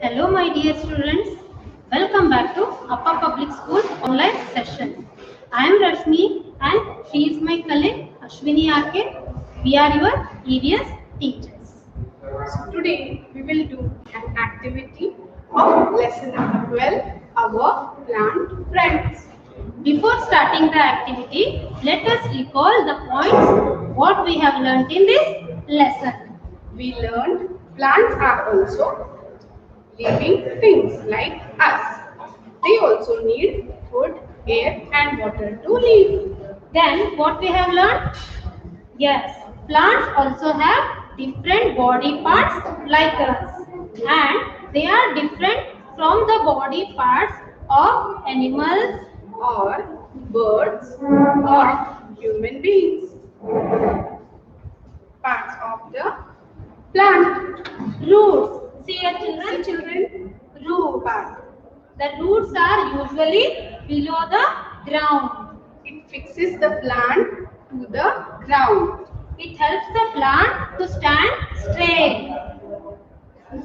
Hello my dear students, welcome back to Upper Public School online session. I am Rashmi and she is my colleague Ashwini RK. We are your EVS teachers. So today we will do an activity of lesson number 12, our plant friends. Before starting the activity, let us recall the points what we have learnt in this lesson. We learned plants are also living things like us. They also need food, air and water to live. Then what we have learnt? Yes, plants also have different body parts like us and they are different from the body parts of animals. Or birds or human beings. Parts of the plant. Roots. See your See children? children, Roots. part. The roots are usually below the ground. It fixes the plant to the ground. It helps the plant to stand straight.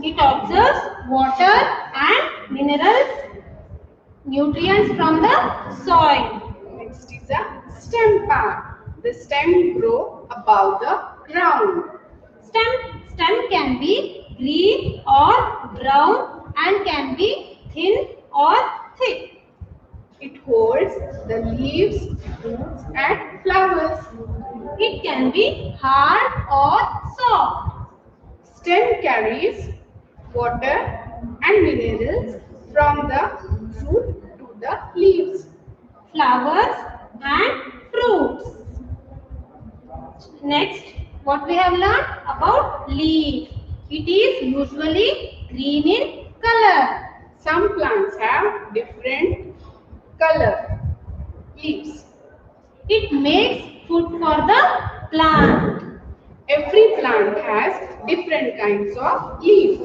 It absorbs water and minerals, nutrients from the soil. Next is a stem part. The stem grow above the ground. Stem can be green or brown and can be thin or thick. It holds the leaves, roots and flowers. It can be hard or soft. Stem carries water and minerals from the root to the leaves. Flowers and fruits. Next, what we have learned about leaf. It is usually green in color. Some plants have different color leaves. It makes food for the plant. Every plant has different kinds of leaf.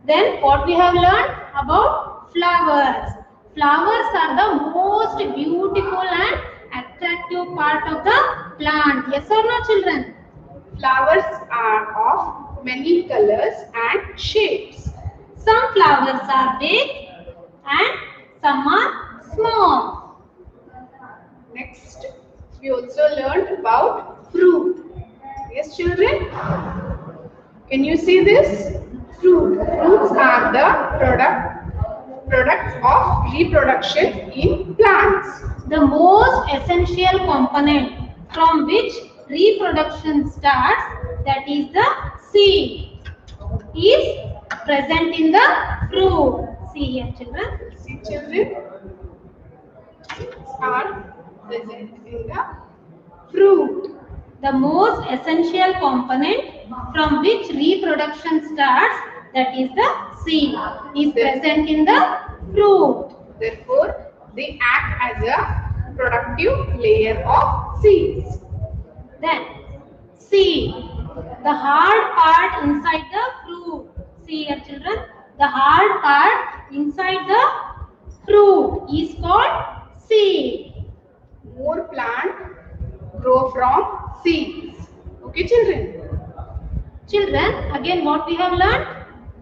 Then what we have learned about flowers. Flowers are the most beautiful and attractive part of the plant. Yes or no, children? Flowers are of many colors and shapes. Some flowers are big and some are small. Next, we also learned about fruit. Yes, children? Can you see this? Fruits are the products of reproduction in plants. The most essential component from which reproduction starts, that is the seed, is present in the fruit. See here, children. See, children? Are present in the fruit. The most essential component from which reproduction starts, that is the seed, is present in the fruit. Therefore, they act as a productive layer of seeds. Then, seed, the hard part inside the fruit. See here, children. The hard part inside the fruit is called seed. More plant grow from seeds. Okay, children? Children, again what we have learned?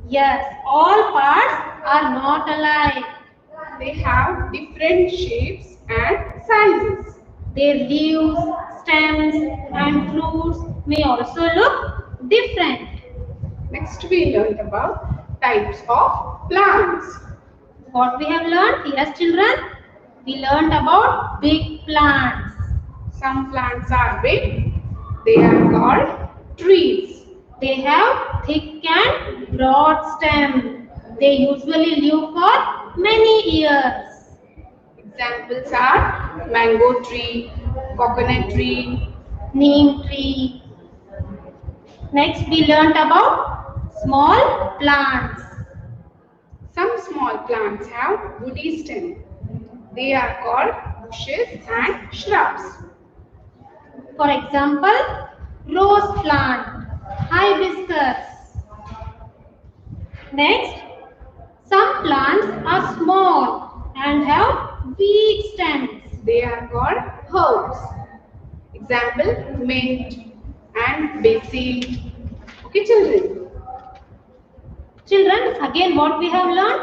Yes, all parts are not alike. They have different shapes and sizes. Their leaves, stems and fruits may also look different. Next, we learned about types of plants. What we have learned? Yes, children, we learned about big plants. Some plants are big. They are called trees. They have thick and broad stem. They usually live for many years. Examples are mango tree, coconut tree. Neem tree. Next, we learnt about small plants. Some small plants have woody stem. They are called bushes and shrubs. For example, rose plant, hibiscus. Next, some plants are small and have weak stems. They are called herbs. Example, mint and basil. Okay, children. Children, again what we have learned?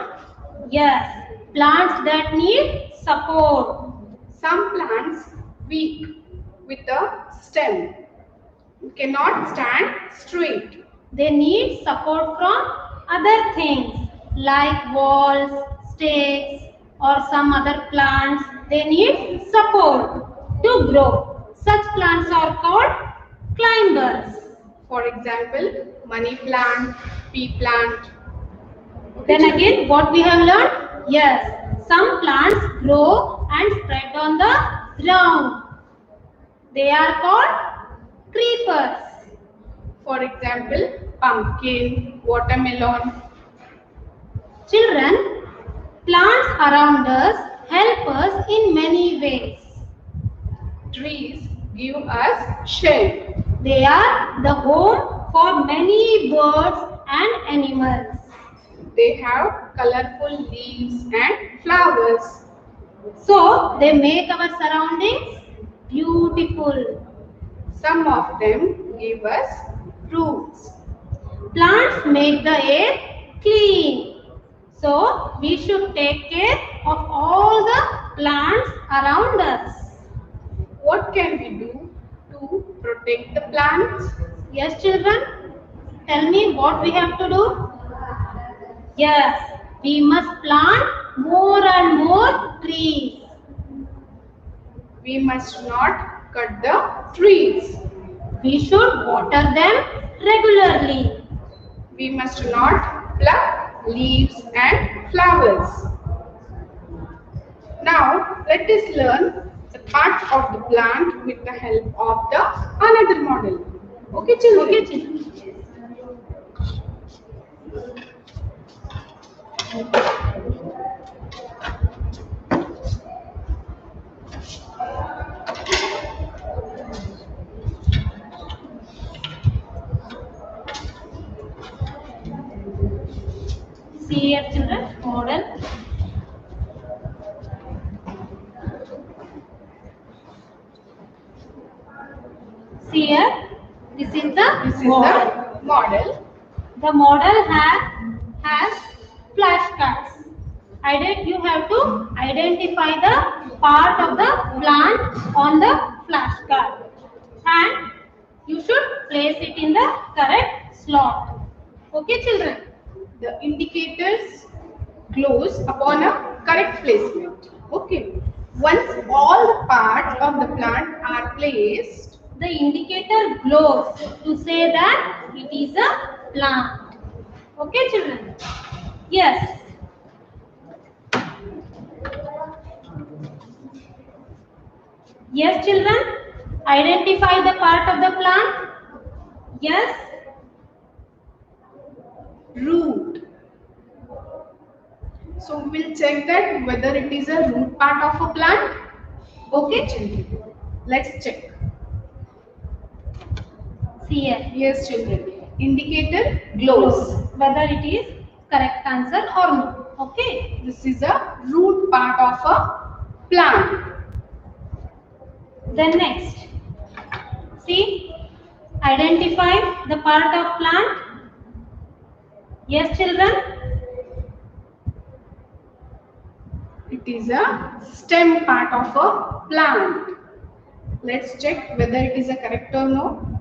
Yes, plants that need support. Some plants weak with a stem cannot stand straight. They need support from other things like walls, stakes, or some other plants. They need support to grow. Such plants are called climbers. For example, money plant, pea plant. Then again, what we have learned? Yes, some plants grow and spread on the ground. They are called creepers. For example, pumpkin, watermelon. Children, plants around us help us in many ways. Trees give us shade. They are the home for many birds and animals. They have colorful leaves and flowers. So, they make our surroundings beautiful. Some of them give us fruits. Plants make the air clean. So, we should take care of all the plants around us. What can we do to protect the plants? Yes, children? Tell me what we have to do. Yes, we must plant more and more trees. We must not cut the trees. We should water them regularly. We must not pluck leaves and flowers. Now, let us learn the part of the plant with the help of the another model. Okay, children? Okay, children. See here, children, model. See here, this is the This is model. the model. The model has flashcards. You have to identify the part of the plant on the flashcard, and you should place it in the correct slot. Okay, children? The indicators glows upon a correct placement. Okay. Once all the parts of the plant are placed, The indicator glows to say that it is a plant. Okay, children? Yes. Yes, children? Identify the part of the plant. Yes. root. So we will check that whether it is a root part of a plant. Okay, children. Let's check. See here. Yes, children. Indicator glows. Whether it is correct answer or no. Okay. This is a root part of a plant. Then next. See. Identify the part of plant. Yes, children? It is a stem part of a plant. Let's check whether it is a correct or no.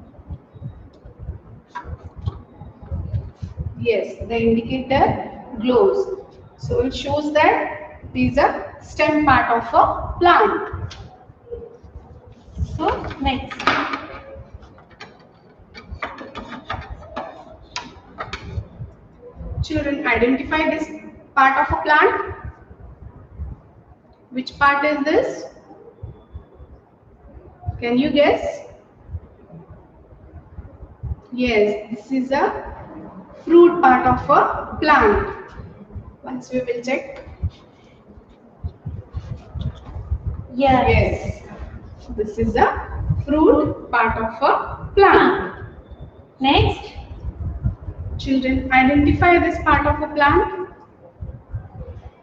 Yes, the indicator glows. So it shows that it is a stem part of a plant. So, next. Children, identify this part of a plant. Which part is this? Can you guess? Yes, this is a fruit part of a plant. Once we will check. Yes. This is a fruit part of a plant. Next. Children, identify this part of a plant.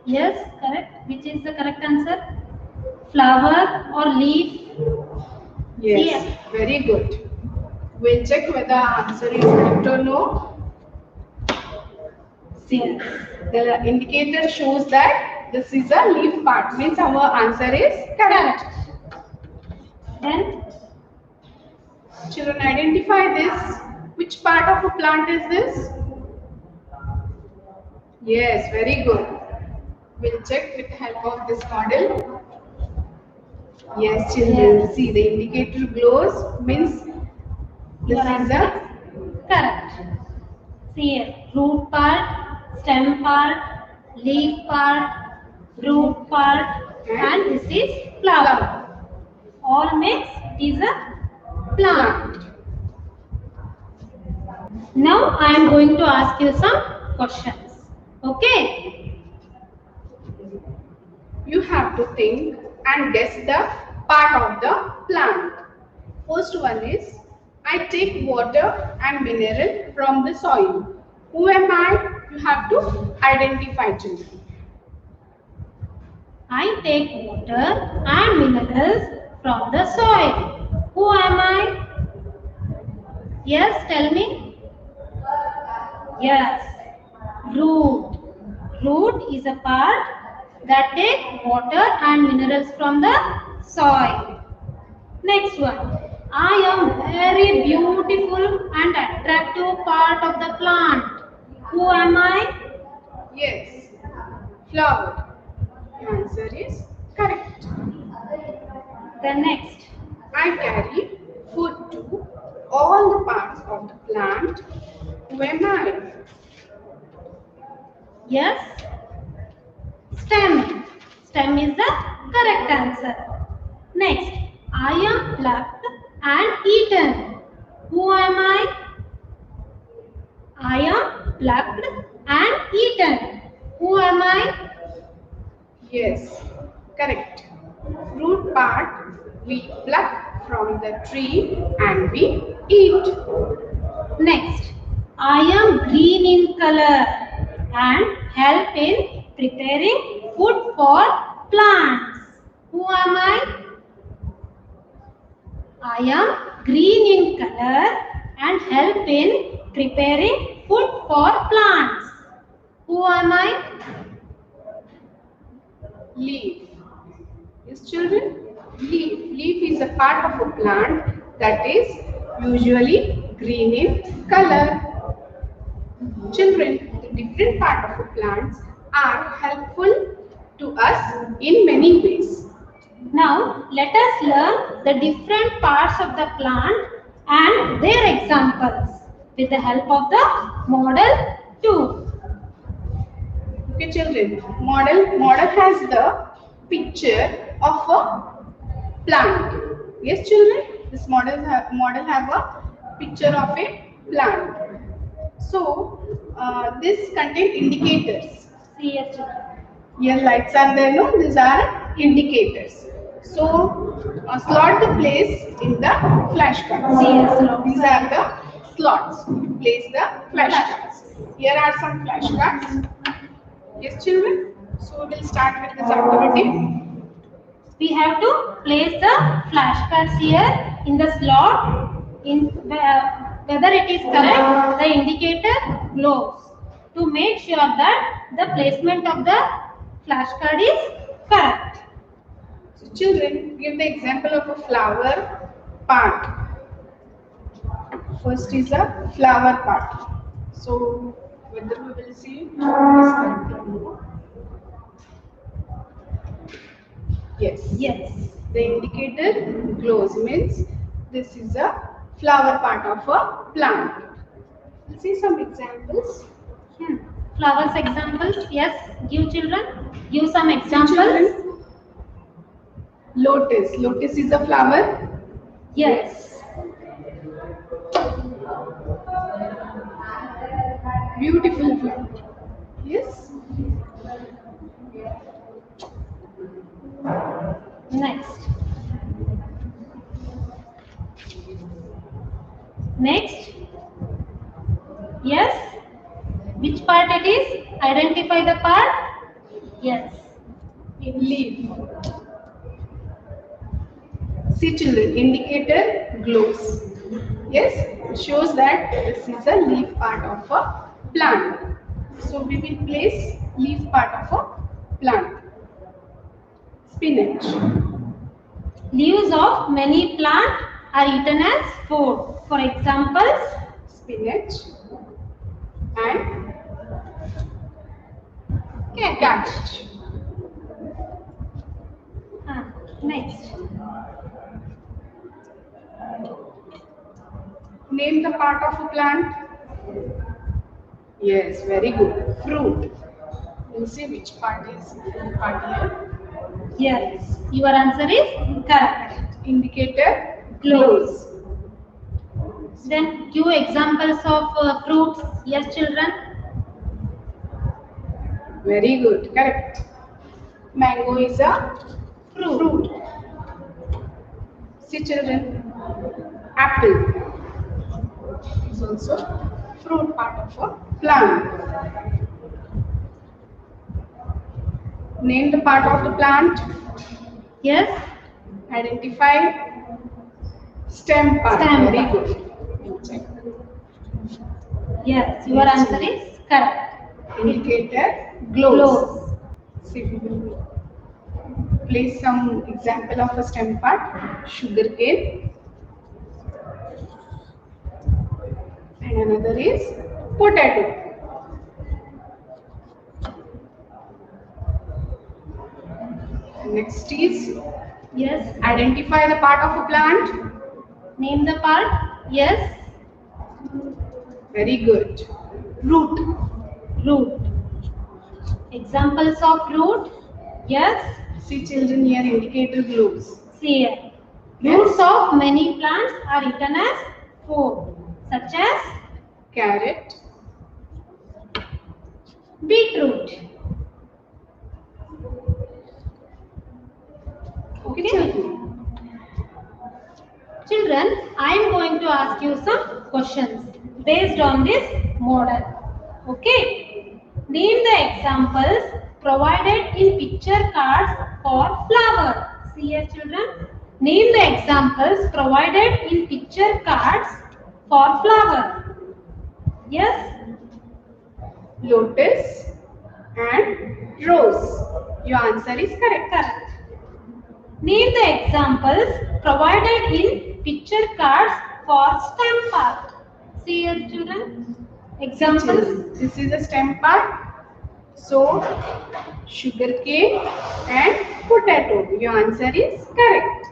Yes, correct. Which is the correct answer? Flower or leaf? Yes, very good. We'll check whether the answer is correct or no. Yes. The indicator shows that this is a leaf part. Means our answer is correct. Then Children, identify this. Which part of a plant is this? Yes, very good. We'll check with the help of this model. Yes, children. Yes. See, the indicator glows means this Your is answer a correct. See here, root part, stem part, leaf part, root part, and this is flower. All mix is a plant. Now I am going to ask you some questions. Okay? You have to think and guess the part of the plant. First one is, I take water and mineral from the soil. Who am I? You have to identify, children. I take water and minerals from the soil. Who am I? Yes, tell me. Yes, root. Root is a part that take water and minerals from the soil. Next one. I am very beautiful and attractive part of the plant. Who am I? Yes, flower. Your answer is correct. The next. I carry food to all the parts of the plant. Who am I? Yes, stem. Stem is the correct answer. Next, I am plucked and eaten. Who am I? I am plucked and eaten. Who am I? Yes, correct. Fruit part we pluck from the tree and we eat. Next, I am green in color and help in preparing food for plants. Who am I? I am green in color and help in preparing food for plants. Who am I? Leaf. Yes, children? Leaf. Leaf is a part of a plant that is usually green in color. Children, the different part of a plants are helpful to us in many ways. Now, let us learn the different parts of the plant and their examples with the help of the model 2. Okay, children. Model has the picture of a plant. Yes, children. This model have a picture of a plant. So this contain indicators. See here, children. Here lights are there. No, these are indicators. So slot the place in the flashcards. Yes, These are the slots. Place the flashcards. Here are some flashcards. Yes, children. So we will start with this activity. We have to place the flashcards here in the slot. In whether it is correct, the indicator glows to make sure that the placement of the flashcard is correct. So children, give the example of a flower part. First is a flower part. So whether we will see this correct or no. Yes. Yes. The indicator glows means this is a flower part of a plant. We'll see some examples. Flowers examples. Yes. Give children. Give some examples. Children, lotus. Lotus is a flower. Yes. Beautiful flower. Yes. Next. Next. Yes. Which part it is? Identify the part. Yes. Leaf. See children, indicator glows. Yes, it shows that this is a leaf part of a plant. So we will place leaf part of a plant. Spinach. Leaves of many plants are eaten as food. For examples, Spinach and cabbage. cabbage. Next. Name the part of a plant. Yes, very good. Fruit. We'll see which part is fruit part here. Yes, your answer is correct. Indicator Close. Then give examples of fruits. Yes, children. Very good. Correct. Mango is a fruit. See children. Apple is also fruit part of a plant. Name the part of the plant. Yes. Identify stem part. Stem Very part. good. We'll check. Yes, your Yes. answer is correct. Indicator glows. Close. See, we will place some example of a stem part. Sugarcane. And another is potato. Next is Yes. identify the part of a plant. Name the part. Yes. Very good. Root. Root. Examples of root. Yes. See children here indicator glows. See here. Yes. Roots of many plants are eaten as food, such as Carrot. beetroot. Okay children. Children, I am going to ask you some questions based on this model. Okay. Name the examples provided in picture cards for flower. See here, children. Name the examples provided in picture cards for flower. Yes. Lotus and rose. Your answer is correct. Correct. Name the examples provided in picture cards for stem part. See here, children. Examples. This is a stem part. So, sugarcane and potato. Your answer is correct.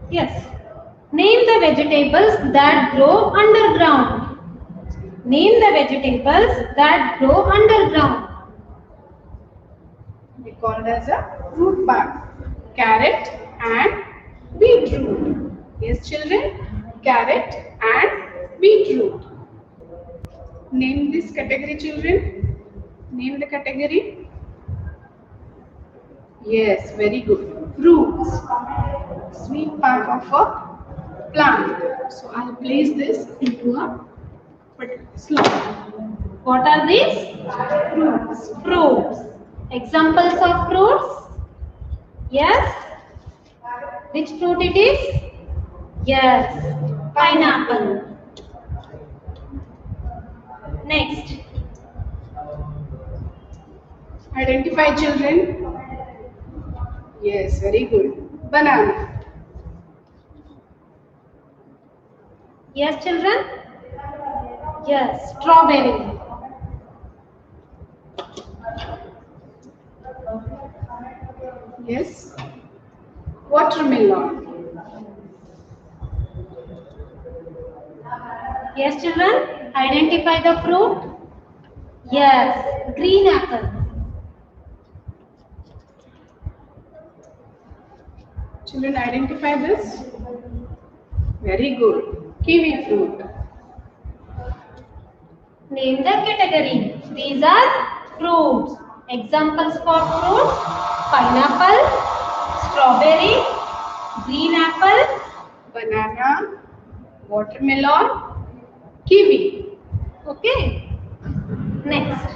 Yes. Name the vegetables that grow underground. Name the vegetables that grow underground. We call it as a root part. Carrot and beetroot. Yes, children. Carrot and beetroot. Name this category, children. Name the category. Yes, very good. Fruits. Sweet part of a plant. So I'll place this into a slot. What are these? Fruits. Fruits. Examples of fruits? Yes. Which fruit it is? Yes. Pineapple. Next. Identify children. Yes, very good. Banana. Yes, children? Yes. Strawberry. Yes. Watermelon. Yes, children? Identify the fruit. Yes. Green apple. Children, identify this. Very good. Kiwi fruit. Name the category. These are fruits. Examples for fruits: pineapple, strawberry, green apple, Banana. Watermelon. Kiwi. okay. Next.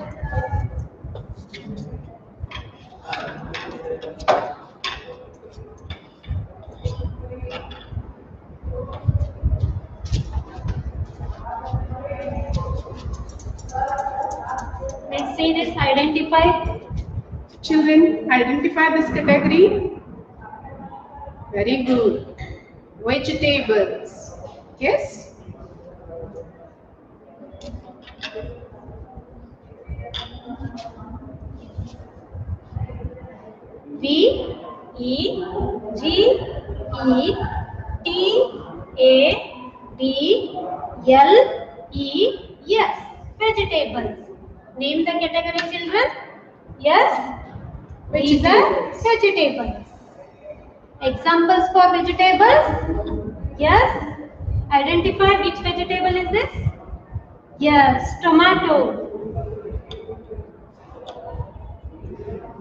Next see this identify. Children, identify this category. Very good. Vegetables. Yes? V E G E T A B L E S. Vegetables. Name the category, children. Yes. These are vegetables. Examples for vegetables? Yes. Identify which vegetable is this? Yes, tomato.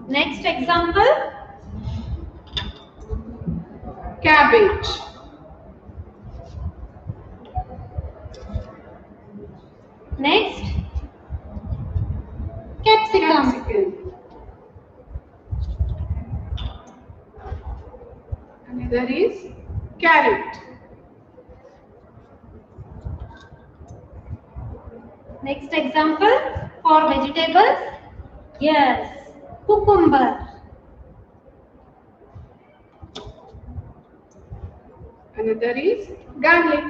Next example? Cabbage. Next? Capsicum. Capsicum. Another is carrot. Next example for vegetables? Yes, cucumber. Another is garlic.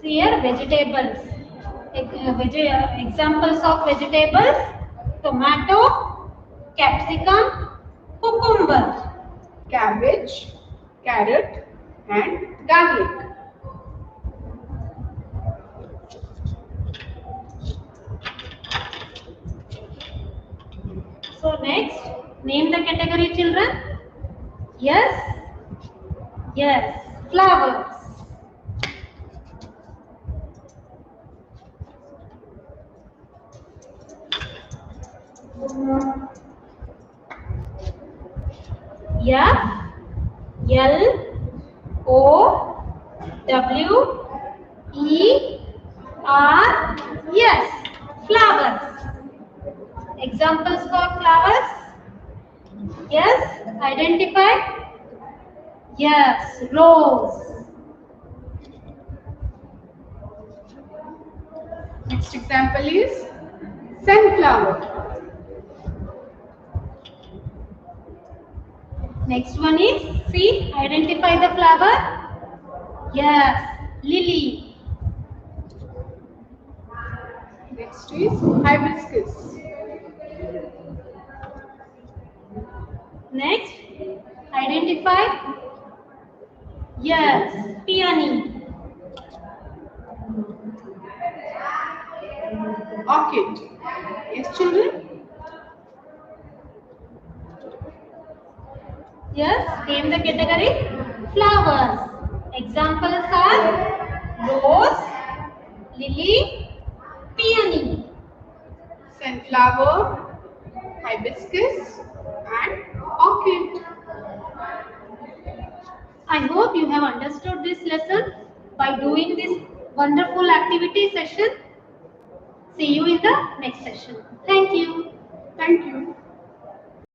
See here vegetables. Examples of vegetables: tomato, capsicum, cucumber. Cabbage, carrot, and garlic. So next, name the category, children. Yes, yes, flowers. F L O W E R S. Flowers. Examples for flowers? Yes, identify. Yes, rose. Next example is sunflower. Next one is, see, identify the flower. Yes, lily. Next is hibiscus. Next, identify. Yes, peony. Orchid. Yes, children? Yes, name the category. Flowers. Examples are rose, lily, peony. Sunflower, hibiscus, and orchid. I hope you have understood this lesson by doing this wonderful activity session. See you in the next session. Thank you. Thank you.